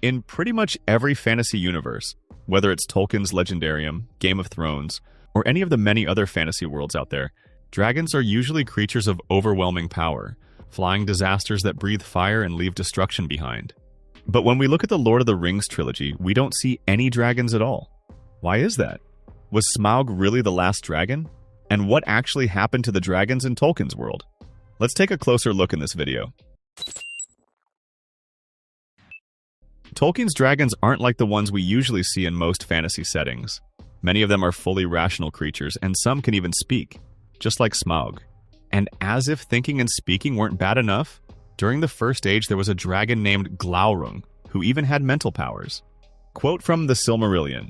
In pretty much every fantasy universe, whether it's Tolkien's Legendarium, Game of Thrones, or any of the many other fantasy worlds out there, dragons are usually creatures of overwhelming power, flying disasters that breathe fire and leave destruction behind. But when we look at the Lord of the Rings trilogy, we don't see any dragons at all. Why is that? Was Smaug really the last dragon? And what actually happened to the dragons in Tolkien's world? Let's take a closer look in this video. Tolkien's dragons aren't like the ones we usually see in most fantasy settings. Many of them are fully rational creatures, and some can even speak, just like Smaug. And as if thinking and speaking weren't bad enough, during the First Age there was a dragon named Glaurung, who even had mental powers. Quote from the Silmarillion: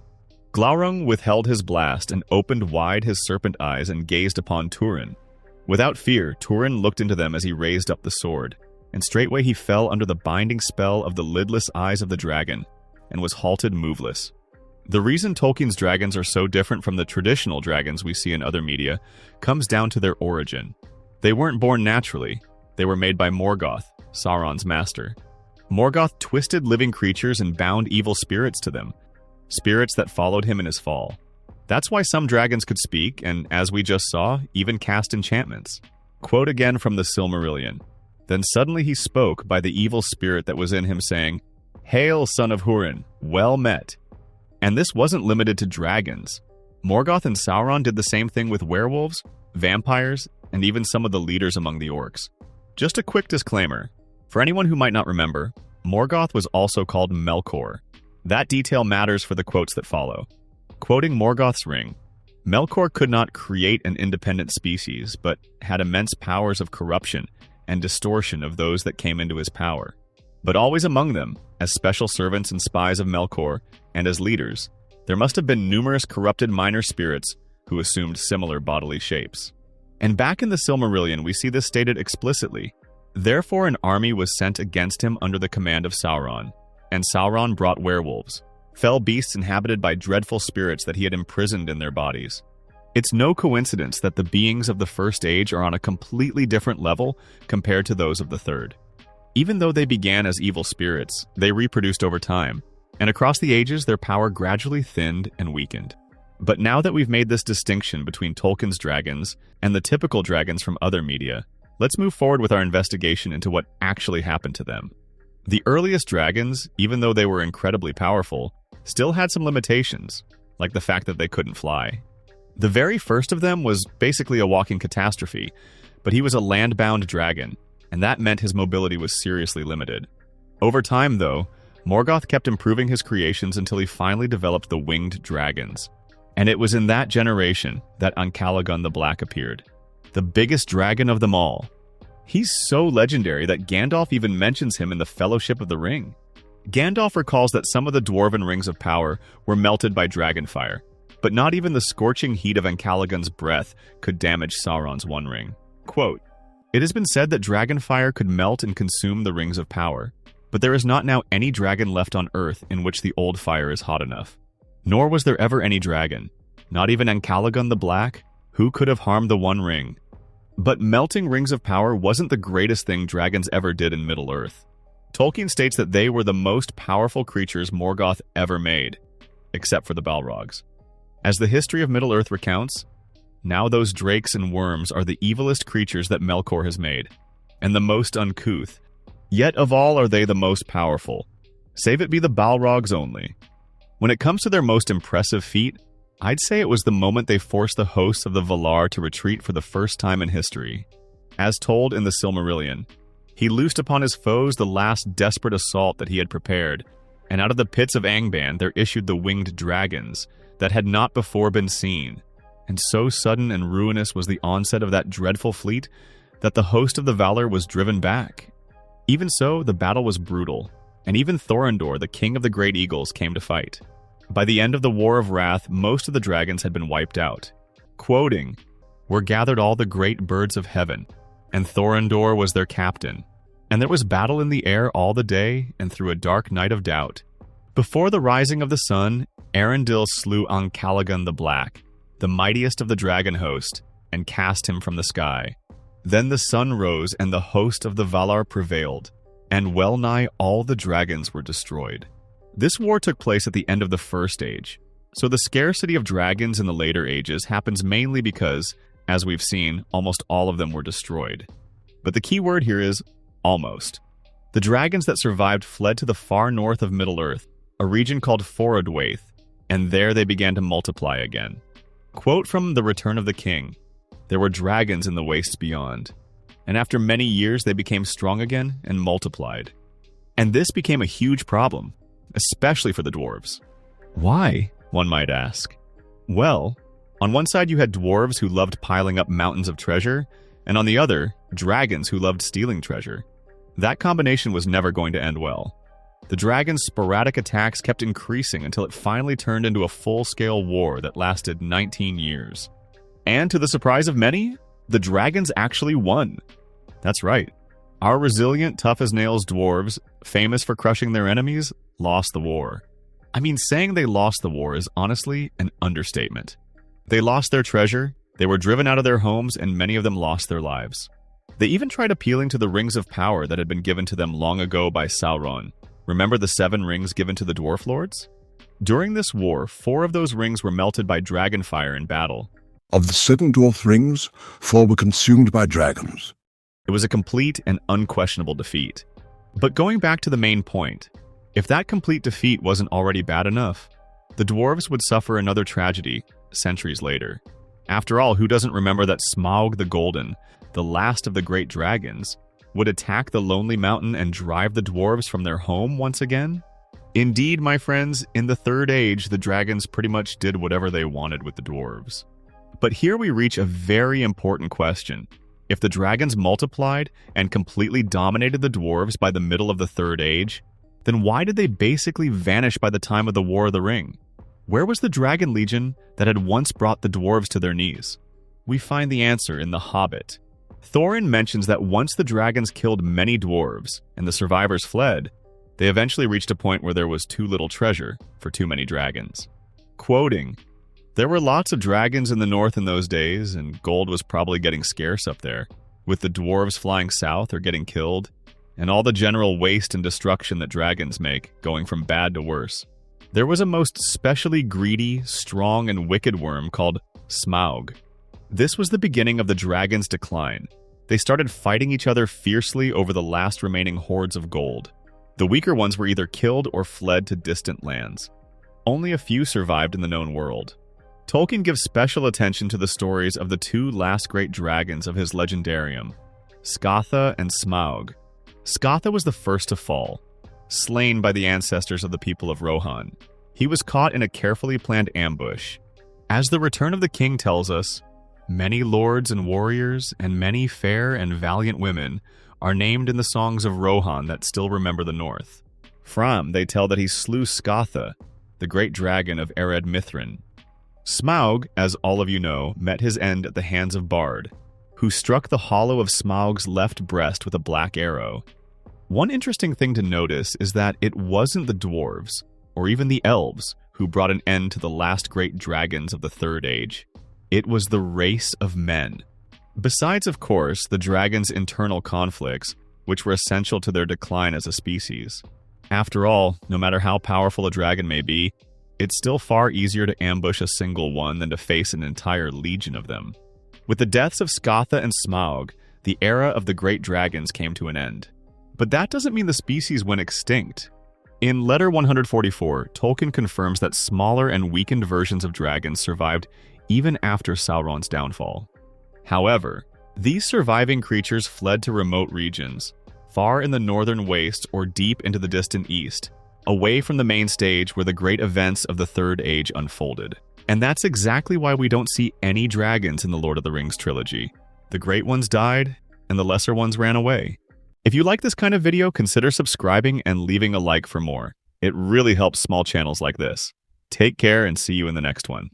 Glaurung withheld his blast and opened wide his serpent eyes and gazed upon Turin. Without fear, Turin looked into them as he raised up the sword, and straightway he fell under the binding spell of the lidless eyes of the dragon, and was halted moveless. The reason Tolkien's dragons are so different from the traditional dragons we see in other media comes down to their origin. They weren't born naturally. They were made by Morgoth, Sauron's master. Morgoth twisted living creatures and bound evil spirits to them, spirits that followed him in his fall. That's why some dragons could speak, and as we just saw, even cast enchantments. Quote again from the Silmarillion: Then suddenly he spoke by the evil spirit that was in him, saying, Hail, son of Hurin, well met. And this wasn't limited to dragons. Morgoth and Sauron did the same thing with werewolves, vampires, and even some of the leaders among the orcs. Just a quick disclaimer. For anyone who might not remember, Morgoth was also called Melkor. That detail matters for the quotes that follow. Quoting Morgoth's ring, Melkor could not create an independent species, but had immense powers of corruption and distortion of those that came into his power. But always among them, as special servants and spies of Melkor, and as leaders, there must have been numerous corrupted minor spirits who assumed similar bodily shapes. And back in the Silmarillion, we see this stated explicitly. Therefore an army was sent against him under the command of Sauron, and Sauron brought werewolves, fell beasts inhabited by dreadful spirits that he had imprisoned in their bodies. It's no coincidence that the beings of the First Age are on a completely different level compared to those of the Third. Even though they began as evil spirits, they reproduced over time, and across the ages their power gradually thinned and weakened. But now that we've made this distinction between Tolkien's dragons and the typical dragons from other media, let's move forward with our investigation into what actually happened to them. The earliest dragons, even though they were incredibly powerful, still had some limitations, like the fact that they couldn't fly. The very first of them was basically a walking catastrophe, but he was a land-bound dragon, and that meant his mobility was seriously limited. Over time, though, Morgoth kept improving his creations until he finally developed the winged dragons. And it was in that generation that Ancalagon the Black appeared, the biggest dragon of them all. He's so legendary that Gandalf even mentions him in the Fellowship of the Ring. Gandalf recalls that some of the Dwarven rings of power were melted by dragonfire, but not even the scorching heat of Ancalagon's breath could damage Sauron's One Ring. Quote, It has been said that dragonfire could melt and consume the rings of power, but there is not now any dragon left on Earth in which the old fire is hot enough. Nor was there ever any dragon, not even Ancalagon the Black, who could have harmed the One Ring. But melting rings of power wasn't the greatest thing dragons ever did in Middle-earth. Tolkien states that they were the most powerful creatures Morgoth ever made, except for the Balrogs. As the history of Middle-earth recounts, now those drakes and worms are the evilest creatures that Melkor has made, and the most uncouth. Yet of all are they the most powerful, save it be the Balrogs only. When it comes to their most impressive feat, I'd say it was the moment they forced the hosts of the Valar to retreat for the first time in history. As told in the Silmarillion, he loosed upon his foes the last desperate assault that he had prepared, and out of the pits of Angband there issued the winged dragons that had not before been seen. And so sudden and ruinous was the onset of that dreadful fleet that the host of the Valar was driven back. Even so, the battle was brutal, and even Thorondor, the king of the great eagles, came to fight. By the end of the War of Wrath, most of the dragons had been wiped out. Quoting, Were gathered all the great birds of heaven, and Thorondor was their captain. And there was battle in the air all the day, and through a dark night of doubt. Before the rising of the sun, Arundel slew Ancalagon the Black, the mightiest of the dragon host, and cast him from the sky. Then the sun rose, and the host of the Valar prevailed, and well nigh all the dragons were destroyed. This war took place at the end of the First Age, so the scarcity of dragons in the later ages happens mainly because, as we've seen, almost all of them were destroyed. But the key word here is almost. The dragons that survived fled to the far north of Middle-earth, a region called Forodwaith, and there they began to multiply again. Quote from The Return of the King, "There were dragons in the wastes beyond, and after many years they became strong again and multiplied." And this became a huge problem, especially for the dwarves. Why, one might ask? Well, on one side you had dwarves who loved piling up mountains of treasure, and on the other, dragons who loved stealing treasure. That combination was never going to end well. The dragons' sporadic attacks kept increasing until it finally turned into a full-scale war that lasted 19 years. And to the surprise of many, the dragons actually won. That's right. Our resilient, tough-as-nails dwarves, famous for crushing their enemies, lost the war. I mean, saying they lost the war is honestly an understatement. They lost their treasure, they were driven out of their homes, and many of them lost their lives. They even tried appealing to the rings of power that had been given to them long ago by Sauron. Remember the 7 rings given to the dwarf lords? During this war, 4 of those rings were melted by dragonfire in battle. Of the 7 dwarf rings, 4 were consumed by dragons. It was a complete and unquestionable defeat. But going back to the main point, if that complete defeat wasn't already bad enough, the dwarves would suffer another tragedy centuries later. After all, who doesn't remember that Smaug the Golden, the last of the great dragons, would attack the Lonely Mountain and drive the dwarves from their home once again? Indeed, my friends, in the Third Age, the dragons pretty much did whatever they wanted with the dwarves. But here we reach a very important question. If the dragons multiplied and completely dominated the dwarves by the middle of the Third Age, then why did they basically vanish by the time of the War of the Ring? Where was the dragon legion that had once brought the dwarves to their knees? We find the answer in The Hobbit. Thorin mentions that once the dragons killed many dwarves and the survivors fled, they eventually reached a point where there was too little treasure for too many dragons. Quoting, "There were lots of dragons in the north in those days, and gold was probably getting scarce up there, with the dwarves flying south or getting killed, and all the general waste and destruction that dragons make, going from bad to worse. There was a most specially greedy, strong, and wicked worm called Smaug. This was the beginning of the dragons' decline. They started fighting each other fiercely over the last remaining hoards of gold. The weaker ones were either killed or fled to distant lands. Only a few survived in the known world. Tolkien gives special attention to the stories of the 2 last great dragons of his legendarium, Scatha and Smaug. Scatha was the first to fall, slain by the ancestors of the people of Rohan. He was caught in a carefully planned ambush. As The Return of the King tells us, many lords and warriors and many fair and valiant women are named in the songs of Rohan that still remember the north. From they tell that he slew Scatha, the great dragon of Ered Mithrin. Smaug, as all of you know, met his end at the hands of Bard, who struck the hollow of Smaug's left breast with a black arrow. One interesting thing to notice is that it wasn't the dwarves, or even the elves, who brought an end to the last great dragons of the Third Age. It was the race of men. Besides, of course, the dragons' internal conflicts, which were essential to their decline as a species. After all, no matter how powerful a dragon may be, it's still far easier to ambush a single one than to face an entire legion of them. With the deaths of Scatha and Smaug, the era of the great dragons came to an end. But that doesn't mean the species went extinct. In Letter 144, Tolkien confirms that smaller and weakened versions of dragons survived even after Sauron's downfall. However, these surviving creatures fled to remote regions, far in the northern waste or deep into the distant east, away from the main stage where the great events of the Third Age unfolded. And that's exactly why we don't see any dragons in the Lord of the Rings trilogy. The great ones died, and the lesser ones ran away. If you like this kind of video, consider subscribing and leaving a like for more. It really helps small channels like this. Take care and see you in the next one.